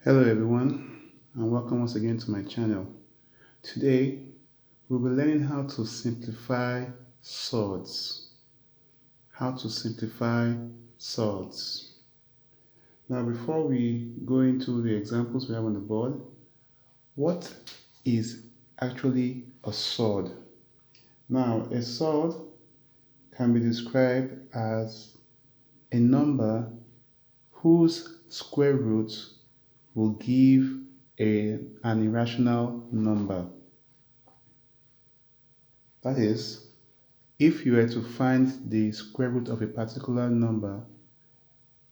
Hello everyone, and welcome once again to my channel. Today we'll be learning how to simplify surds. How to simplify surds. Now before we go into the examples we have on the board, what is actually a surd? Now a surd can be described as a number whose square root will give an irrational number. That is, if you were to find the square root of a particular number,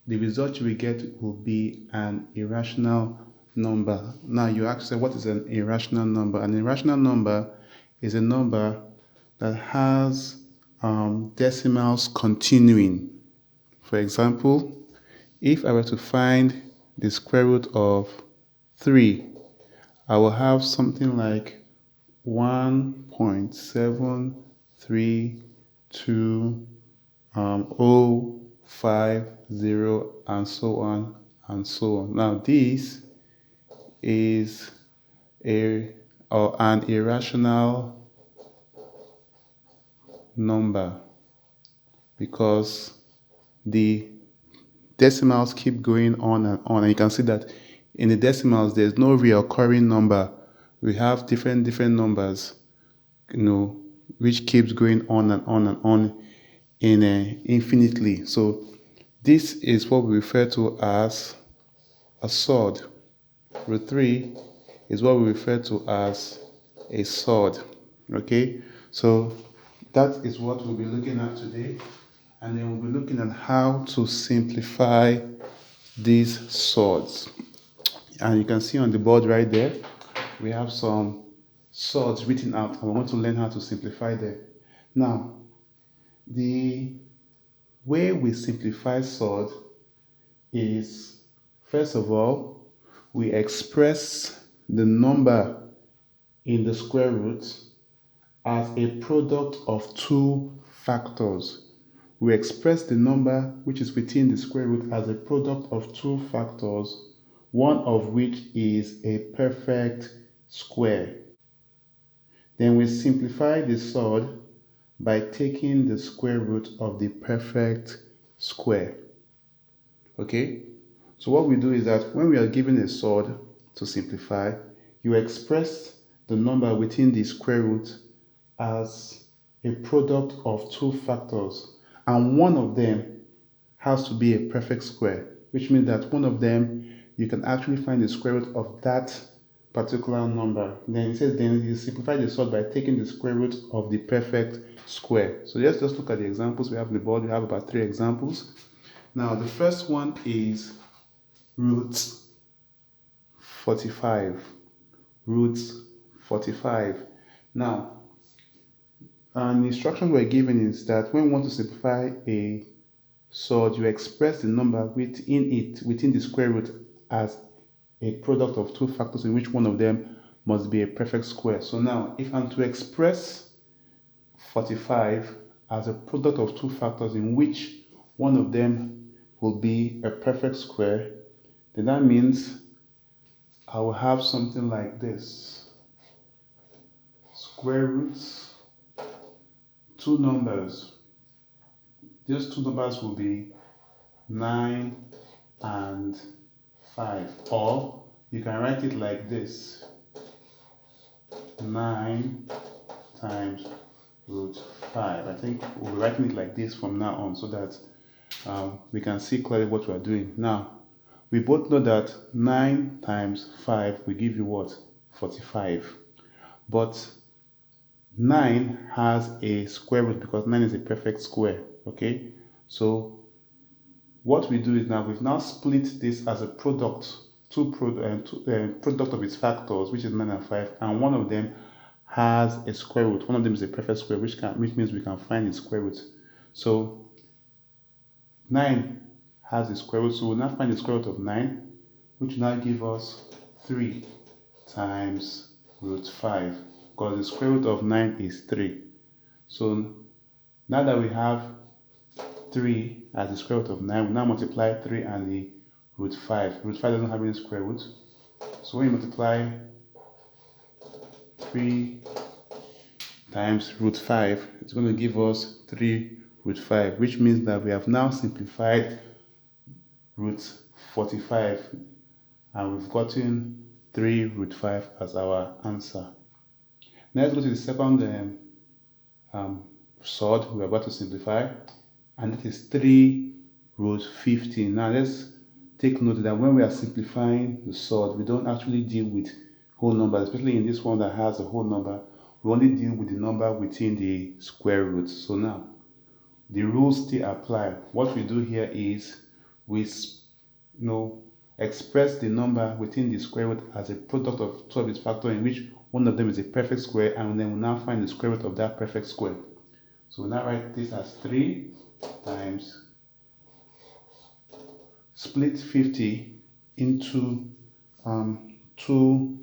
the result you will get will be an irrational number. Now you ask yourself, what is an irrational number? An irrational number is a number that has decimals continuing. For example, if I were to find the square root of 3, I will have something like 1.732 and so on and so on. Now this is an irrational number because the decimals keep going on, and you can see that in the decimals there's no reoccurring number. We have different numbers, which keeps going on and on and on in infinitely. So this is what we refer to as a surd. Root 3 is what we refer to as a surd. Okay, so that is what we'll be looking at today, and then we'll be looking at how to simplify these surds. And you can see on the board right there, we have some surds written out, and we're going to learn how to simplify them. Now, the way we simplify surd is, first of all, we express the number in the square root as a product of two factors. We express the number which is within the square root as a product of two factors, one of which is a perfect square. Then we simplify the surd by taking the square root of the perfect square. Okay? So what we do is that when we are given a surd to simplify, you express the number within the square root as a product of two factors, and one of them has to be a perfect square, which means that one of them you can actually find the square root of that particular number. Then it says then you simplify the surd by taking the square root of the perfect square. So let's just look at the examples we have on the board. We have about 3 examples. Now the first one is root 45. Root 45. Now, the instructions we're given is that when we want to simplify a surd, you express the number within the square root as a product of two factors in which one of them must be a perfect square. So now, if I'm to express 45 as a product of two factors in which one of them will be a perfect square, then that means I will have something like this. Square roots, two numbers. These two numbers will be 9 and 5. Or you can write it like this. 9 times root 5. I think we'll be writing it like this from now on so that we can see clearly what we are doing. Now, we both know that 9 times 5 will give you what? 45. But 9 has a square root because 9 is a perfect square. Okay? So what we do is now we've now split this as a product, product of its factors, which is 9 and 5, and one of them has a square root. One of them is a perfect square, which means we can find its square root. So 9 has a square root, so we'll now find the square root of 9, which will now give us 3 times root 5, because the square root of 9 is 3. So now that we have 3 as the square root of 9, we now multiply 3 and the root 5. Root 5 doesn't have any square root, So when you multiply 3 times root 5, it's going to give us 3 root 5, which means that we have now simplified root 45 and we've gotten 3 root 5 as our answer. Now let's go to the second surd we're about to simplify, and that is 3 root 50. Now let's take note that when we are simplifying the surd, we don't actually deal with whole numbers, especially in this one that has a whole number. We only deal with the number within the square root. So now the rules still apply. What we do here is we express the number within the square root as a product of two of its factors, in which one of them is a perfect square, and then we now find the square root of that perfect square. So we now write this as 3 times split 50 into 2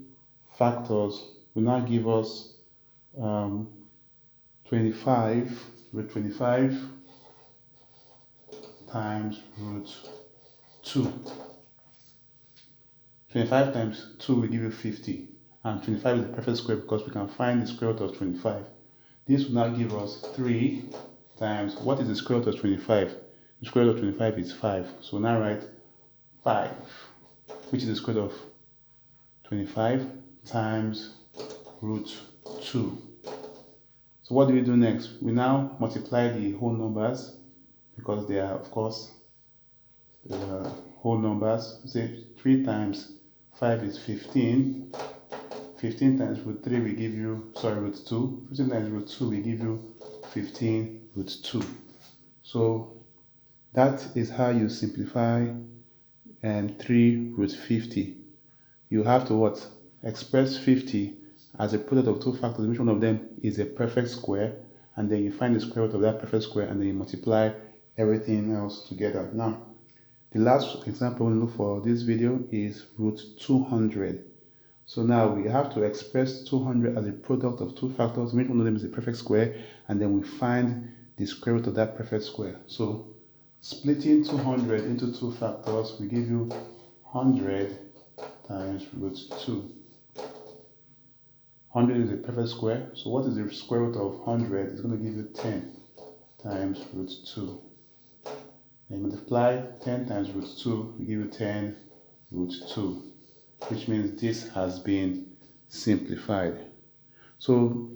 factors will now give us 25 root 25 times root 2. 25 times 2 will give you 50, and 25 is the perfect square because we can find the square root of 25. This will now give us 3 times, what is the square root of 25? The square root of 25 is 5. So now write 5, which is the square root of 25 times root 2. So what do we do next? We now multiply the whole numbers because they are, of course, the whole numbers. Say 3 times 5 is 15. 15 times root 3 will give you, root 2. 15 times root 2 will give you 15 root 2. So that is how you simplify 3 root 50. You have to what? Express 50 as a product of two factors, which one of them is a perfect square, and then you find the square root of that perfect square, and then you multiply everything else together. Now, the last example we look for this video is root 200. So now we have to express 200 as a product of two factors, which one of them is a perfect square, and then we find the square root of that perfect square. So splitting 200 into two factors will give you 100 times root 2. 100 is a perfect square, so what is the square root of 100? It's going to give you 10 times root 2. And multiply 10 times root 2 will give you 10 root 2, which means this has been simplified. So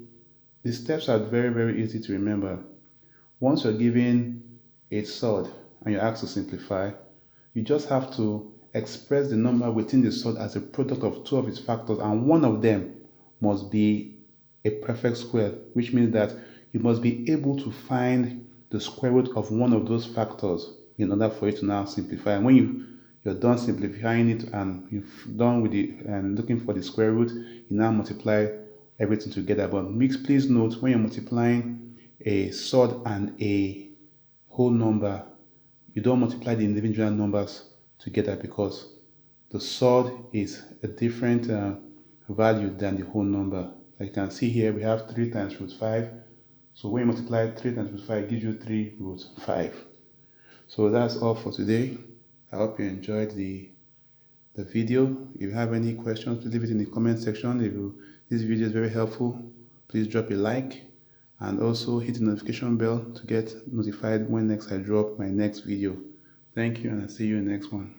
the steps are very, very easy to remember. Once you're given a surd and you're asked to simplify, you just have to express the number within the surd as a product of two of its factors, and one of them must be a perfect square, which means that you must be able to find the square root of one of those factors in order for you to now simplify. And when you're done simplifying it and you've done with it and looking for the square root, you now multiply everything together. But please note, when you're multiplying a surd and a whole number, you don't multiply the individual numbers together because the surd is a different value than the whole number. Like you can see here, we have 3 times root 5. So when you multiply 3 times root 5, it gives you 3 root 5. So that's all for today. I hope you enjoyed the video. If you have any questions, please leave it in the comment section. If this video is very helpful, please drop a like and also hit the notification bell to get notified when next I drop my next video. Thank you, and I'll see you in the next one.